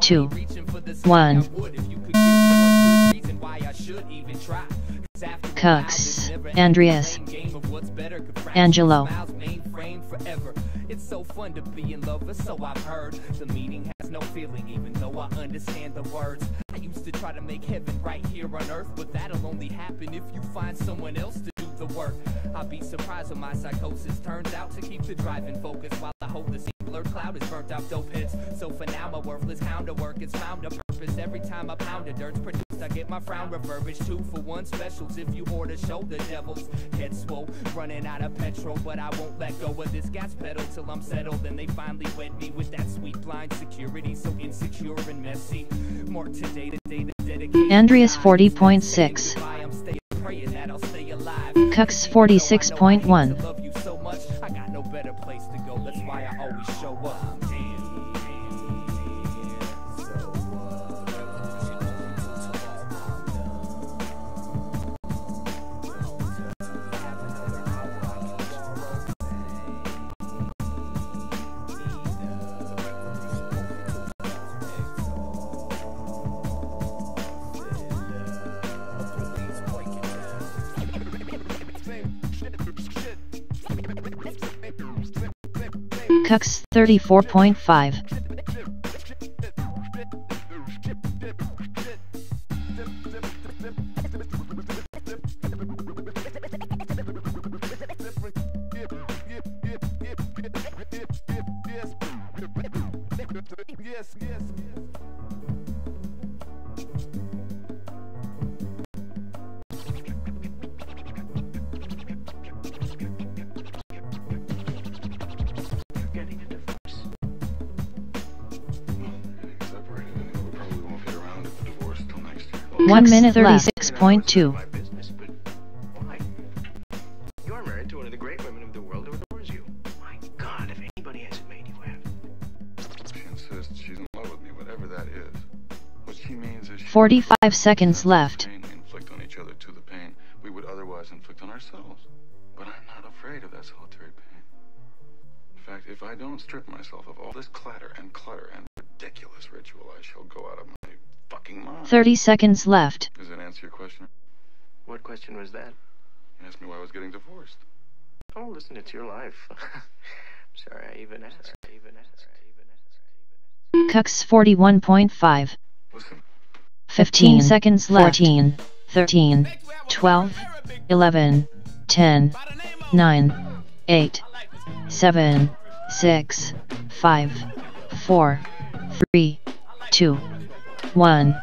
2, 1. Cux, Andreas, Angelo. It's so fun to be in love, so I've heard. The meaning has no feeling, even though I understand the words. I used to try to make heaven right here on earth, but that'll only happen if you find someone else to do the work. I'll be surprised when my psychosis turns out to keep the driving focus, while I hope the blurred cloud is burnt out dope hits. So for now, my worthless hound of work, it's found a purpose. Every time I pound a dirt's produced, I get my frown refurbished. 2-for-1 specials if you order shoulder devils. Head swole, running out of petrol, but I won't let go of this gas pedal till I'm settled. And they finally wed me with that sweet blind security, so insecure and messy. More today to day to dedicate. Andreas 40.6. Cux 46.1. Love you so much, I got no better place to go. That's why I always show up. Cux 34.5. One minute 36.2. You're married to one of the great women of the world who adores you. My God, if anybody hasn't made you happy. She insists she's in love with me, whatever that is. What she means is 45 seconds left. Pain we inflict on each other to the pain we would otherwise inflict on ourselves. But I'm not afraid of that solitary pain. In fact, if I don't strip myself of all this clatter and clutter and ridiculous ritual, I shall go out of my fucking mind. 30 seconds left. Does that answer your question? What question was that? You asked me why I was getting divorced. Oh, listen, it's your life. Sorry, I even asked. Cux 41.5. Listen. 15 seconds left. 14, 13, 12, 11, 10, 9, 8, 7, 6, 5, 4, 3, 2, 1.